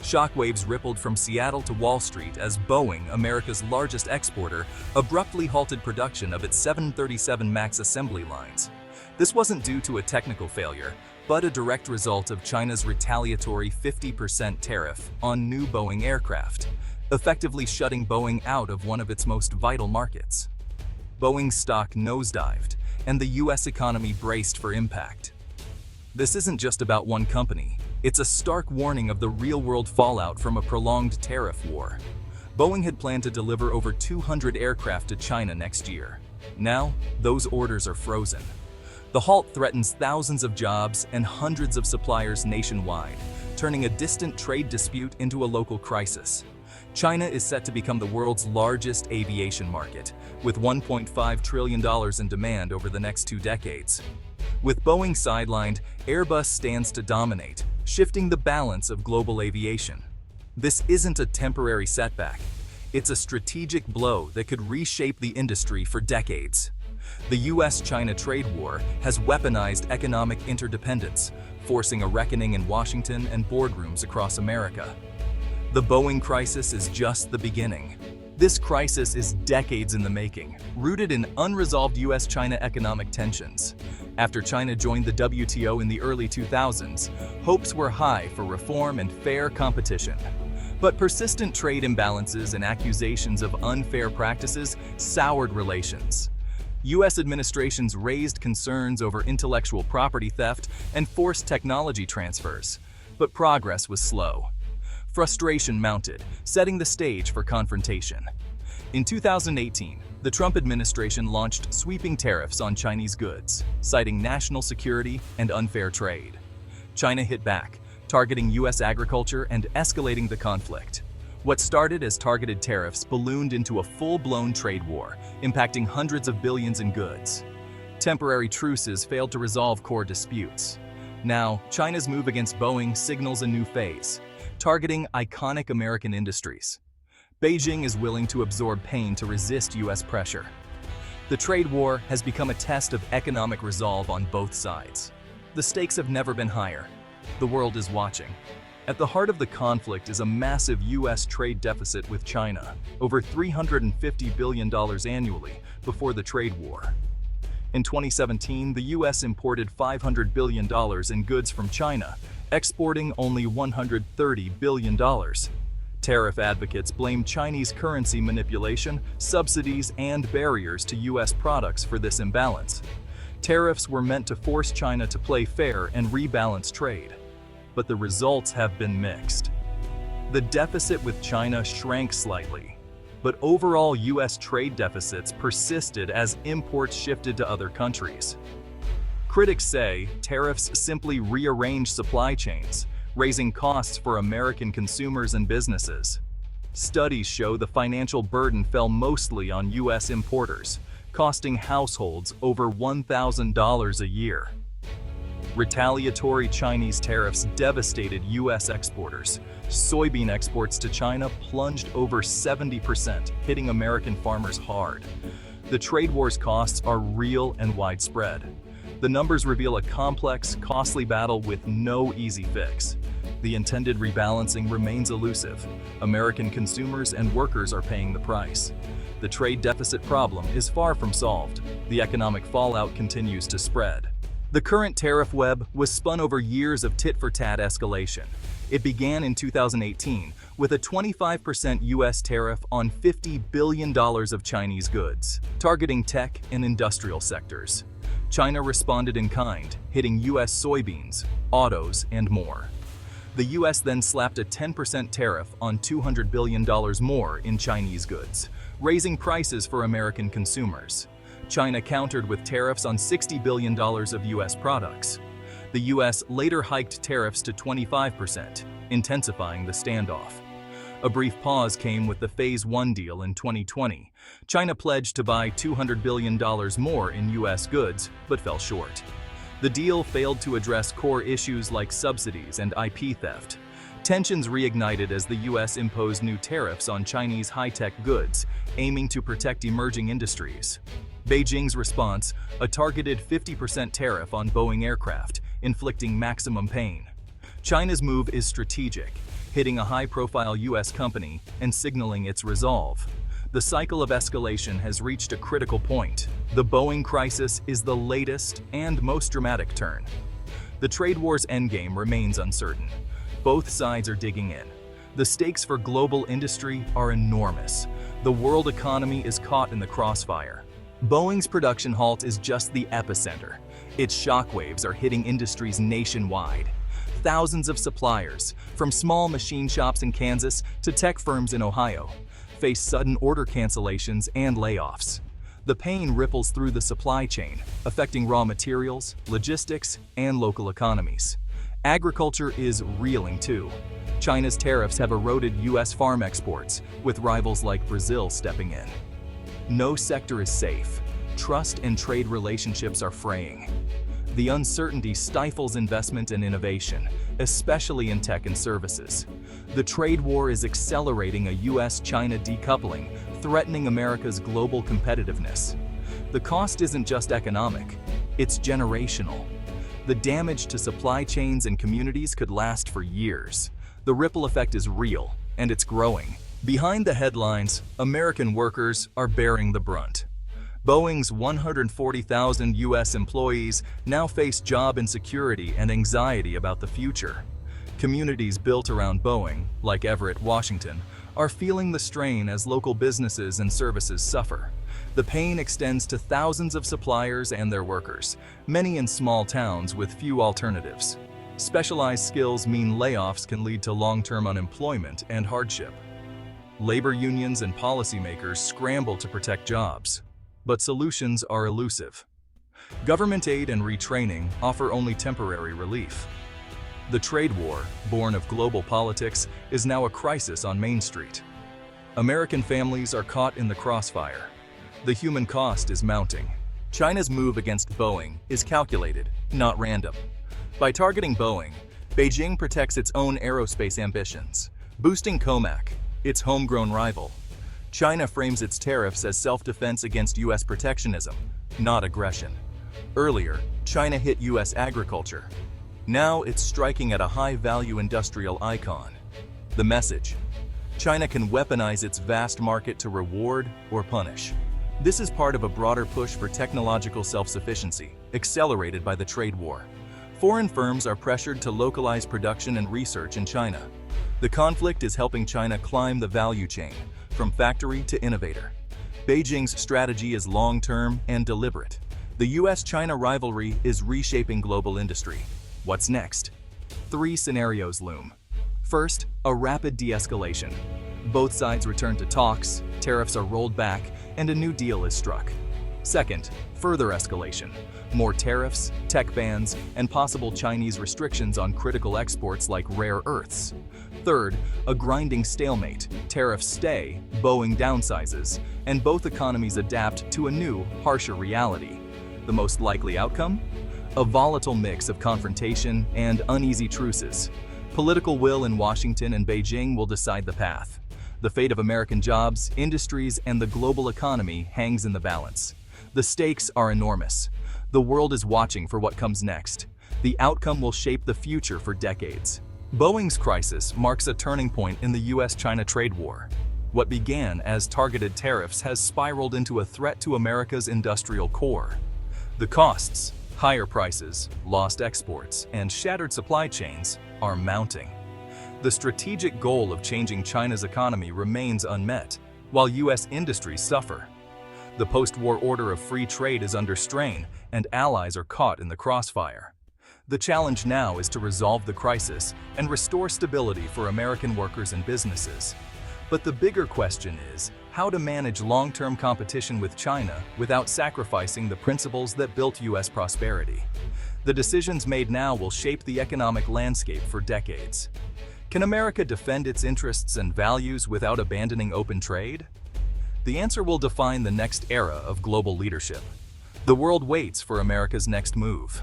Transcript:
Shockwaves rippled from Seattle to Wall Street as Boeing, America's largest exporter, abruptly halted production of its 737 MAX assembly lines. This wasn't due to a technical failure, but a direct result of China's retaliatory 50% tariff on new Boeing aircraft, effectively shutting Boeing out of one of its most vital markets. Boeing's stock nosedived, and the US economy braced for impact. This isn't just about one company. It's a stark warning of the real-world fallout from a prolonged tariff war. Boeing had planned to deliver over 200 aircraft to China next year. Now, those orders are frozen. The halt threatens thousands of jobs and hundreds of suppliers nationwide, turning a distant trade dispute into a local crisis. China is set to become the world's largest aviation market, with $1.5 trillion in demand over the next 2 decades. With Boeing sidelined, Airbus stands to dominate, shifting the balance of global aviation. This isn't a temporary setback. It's a strategic blow that could reshape the industry for decades. The US-China trade war has weaponized economic interdependence, forcing a reckoning in Washington and boardrooms across America. The Boeing crisis is just the beginning. This crisis is decades in the making, rooted in unresolved US-China economic tensions. After China joined the WTO in the early 2000s, hopes were high for reform and fair competition. But persistent trade imbalances and accusations of unfair practices soured relations. US administrations raised concerns over intellectual property theft and forced technology transfers, but progress was slow. Frustration mounted, setting the stage for confrontation. In 2018, the Trump administration launched sweeping tariffs on Chinese goods, citing national security and unfair trade. China hit back, targeting US agriculture and escalating the conflict. What started as targeted tariffs ballooned into a full-blown trade war, impacting hundreds of billions in goods. Temporary truces failed to resolve core disputes. Now, China's move against Boeing signals a new phase, targeting iconic American industries. Beijing is willing to absorb pain to resist US pressure. The trade war has become a test of economic resolve on both sides. The stakes have never been higher. The world is watching. At the heart of the conflict is a massive US trade deficit with China, over $350 billion annually before the trade war. In 2017, the US imported $500 billion in goods from China, exporting only $130 billion. Tariff advocates blame Chinese currency manipulation, subsidies, and barriers to US products for this imbalance. Tariffs were meant to force China to play fair and rebalance trade. But the results have been mixed. The deficit with China shrank slightly, but overall US trade deficits persisted as imports shifted to other countries. Critics say tariffs simply rearrange supply chains, raising costs for American consumers and businesses. Studies show the financial burden fell mostly on US importers, costing households over $1,000 a year. Retaliatory Chinese tariffs devastated US exporters. Soybean exports to China plunged over 70%, hitting American farmers hard. The trade war's costs are real and widespread. The numbers reveal a complex, costly battle with no easy fix. The intended rebalancing remains elusive. American consumers and workers are paying the price. The trade deficit problem is far from solved. The economic fallout continues to spread. The current tariff web was spun over years of tit-for-tat escalation. It began in 2018 with a 25% US tariff on $50 billion of Chinese goods, targeting tech and industrial sectors. China responded in kind, hitting US soybeans, autos, and more. The US then slapped a 10% tariff on $200 billion more in Chinese goods, raising prices for American consumers. China countered with tariffs on $60 billion of US products. The US later hiked tariffs to 25%, intensifying the standoff. A brief pause came with the Phase 1 deal in 2020. China pledged to buy $200 billion more in US goods, but fell short. The deal failed to address core issues like subsidies and IP theft. Tensions reignited as the US imposed new tariffs on Chinese high-tech goods, aiming to protect emerging industries. Beijing's response, a targeted 50% tariff on Boeing aircraft, inflicting maximum pain. China's move is strategic, hitting a high-profile U.S. company and signaling its resolve. The cycle of escalation has reached a critical point. The Boeing crisis is the latest and most dramatic turn. The trade war's endgame remains uncertain. Both sides are digging in. The stakes for global industry are enormous. The world economy is caught in the crossfire. Boeing's production halt is just the epicenter. Its shockwaves are hitting industries nationwide. Thousands of suppliers, from small machine shops in Kansas to tech firms in Ohio, face sudden order cancellations and layoffs. The pain ripples through the supply chain, affecting raw materials, logistics, and local economies. Agriculture is reeling too. China's tariffs have eroded U.S. farm exports, with rivals like Brazil stepping in. No sector is safe. Trust and trade relationships are fraying. The uncertainty stifles investment and innovation, especially in tech and services. The trade war is accelerating a U.S.-China decoupling, threatening America's global competitiveness. The cost isn't just economic, it's generational. The damage to supply chains and communities could last for years. The ripple effect is real, and it's growing. Behind the headlines, American workers are bearing the brunt. Boeing's 140,000 U.S. employees now face job insecurity and anxiety about the future. Communities built around Boeing, like Everett, Washington, are feeling the strain as local businesses and services suffer. The pain extends to thousands of suppliers and their workers, many in small towns with few alternatives. Specialized skills mean layoffs can lead to long-term unemployment and hardship. Labor unions and policymakers scramble to protect jobs, but solutions are elusive. Government aid and retraining offer only temporary relief. The trade war, born of global politics, is now a crisis on Main Street. American families are caught in the crossfire. The human cost is mounting. China's move against Boeing is calculated, not random. By targeting Boeing, Beijing protects its own aerospace ambitions, boosting COMAC, its homegrown rival. China frames its tariffs as self-defense against U.S. protectionism, not aggression. Earlier, China hit U.S. agriculture. Now it's striking at a high-value industrial icon. The message: China can weaponize its vast market to reward or punish. This is part of a broader push for technological self-sufficiency, accelerated by the trade war. Foreign firms are pressured to localize production and research in China. The conflict is helping China climb the value chain, from factory to innovator. Beijing's strategy is long-term and deliberate. The US-China rivalry is reshaping global industry. What's next? 3 scenarios loom. First, a rapid de-escalation. Both sides return to talks, tariffs are rolled back, and a new deal is struck. Second, further escalation. More tariffs, tech bans, and possible Chinese restrictions on critical exports like rare earths. Third, a grinding stalemate. Tariffs stay, Boeing downsizes, and both economies adapt to a new, harsher reality. The most likely outcome? A volatile mix of confrontation and uneasy truces. Political will in Washington and Beijing will decide the path. The fate of American jobs, industries, and the global economy hangs in the balance. The stakes are enormous. The world is watching for what comes next. The outcome will shape the future for decades. Boeing's crisis marks a turning point in the US-China trade war. What began as targeted tariffs has spiraled into a threat to America's industrial core. The costs, higher prices, lost exports, and shattered supply chains are mounting. The strategic goal of changing China's economy remains unmet, while US industries suffer. The post-war order of free trade is under strain, and allies are caught in the crossfire. The challenge now is to resolve the crisis and restore stability for American workers and businesses. But the bigger question is how to manage long-term competition with China without sacrificing the principles that built US prosperity. The decisions made now will shape the economic landscape for decades. Can America defend its interests and values without abandoning open trade? The answer will define the next era of global leadership. The world waits for America's next move.